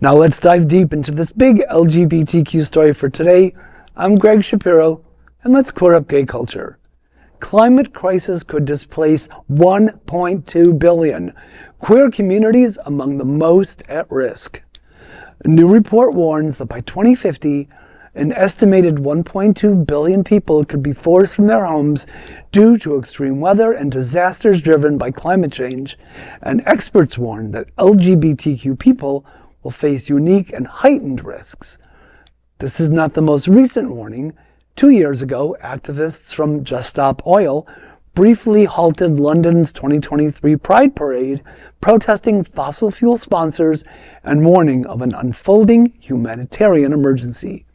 Now let's dive deep into this big LGBTQ story for today. I'm Greg Shapiro, and let's clear up gay culture. Climate crisis could displace 1.2 billion. Queer communities among the most at risk. A new report warns that by 2050, an estimated 1.2 billion people could be forced from their homes due to extreme weather and disasters driven by climate change, and experts warn that LGBTQ people will face unique and heightened risks. This is not the most recent warning. 2 years ago, activists from Just Stop Oil briefly halted London's 2023 Pride Parade, protesting fossil fuel sponsors and warning of an unfolding humanitarian emergency.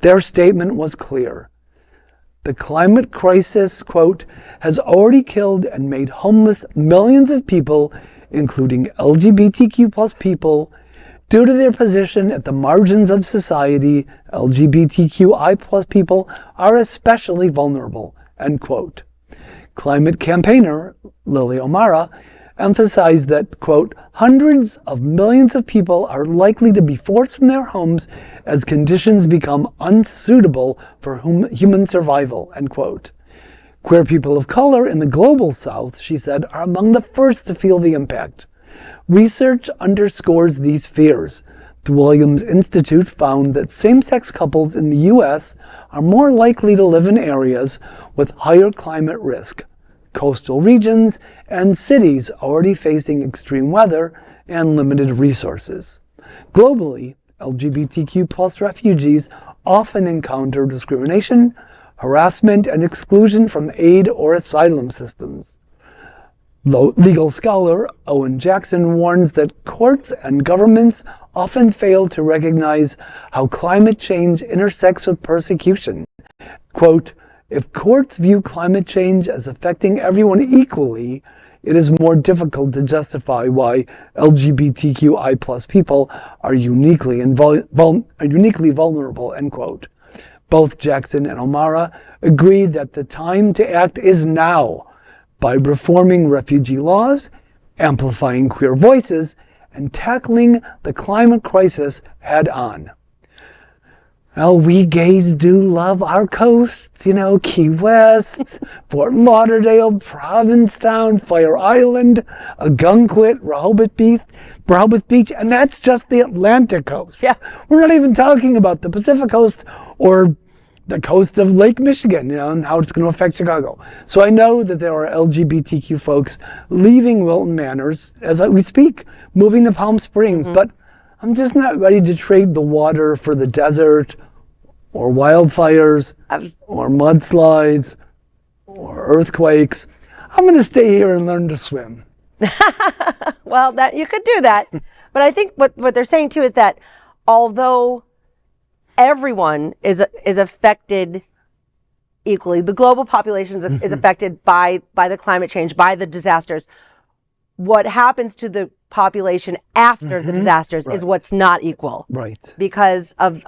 Their statement was clear. The climate crisis, quote, has already killed and made homeless millions of people, including LGBTQ plus people. Due to their position at the margins of society, LGBTQI plus people are especially vulnerable, end quote. Climate campaigner Lily O'Mara emphasized that, quote, hundreds of millions of people are likely to be forced from their homes as conditions become unsuitable for human survival, end quote. Queer people of color in the global south, she said, are among the first to feel the impact. Research underscores these fears. The Williams Institute found that same-sex couples in the U.S. are more likely to live in areas with higher climate risk, coastal regions, and cities already facing extreme weather and limited resources. Globally, LGBTQ plus refugees often encounter discrimination, harassment, and exclusion from aid or asylum systems. Legal scholar Owen Jackson warns that courts and governments often fail to recognize how climate change intersects with persecution. Quote, if courts view climate change as affecting everyone equally, it is more difficult to justify why LGBTQI plus people are uniquely vulnerable, end quote. Both Jackson and O'Mara agreed that the time to act is now, by reforming refugee laws, amplifying queer voices, and tackling the climate crisis head on. Well, we gays do love our coasts, Key West, Fort Lauderdale, Provincetown, Fire Island, Ogunquit, Rehoboth Beach, and that's just the Atlantic coast. Yeah. We're not even talking about the Pacific coast or the coast of Lake Michigan, and how it's going to affect Chicago. So I know that there are LGBTQ folks leaving Wilton Manors as we speak, moving to Palm Springs, but I'm just not ready to trade the water for the desert or wildfires or mudslides or earthquakes. I'm going to stay here and learn to swim. Well, that you could do that. But I think what they're saying too is that although everyone is affected equally, the global population is affected by the climate change, by the disasters. What happens to the population after the disasters is what's not equal. Right. Because of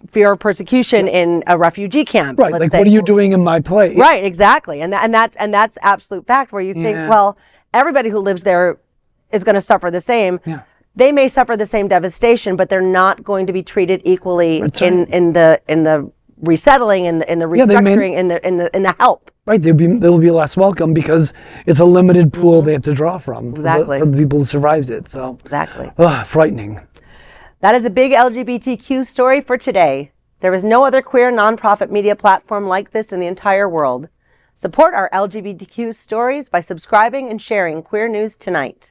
fear of persecution in a refugee camp. Right. Like, what are you doing in my place? Right. Exactly. And that's absolute fact. Where you think, well, everybody who lives there is going to suffer the same. Yeah. They may suffer the same devastation, but they're not going to be treated equally in the resettling, in the restructuring, in the help. Right, they'll be less welcome because it's a limited pool they have to draw from. Exactly. For the people who survived it. So exactly. Frightening. That is a big LGBTQ story for today. There is no other queer nonprofit media platform like this in the entire world. Support our LGBTQ stories by subscribing and sharing Queer News Tonight.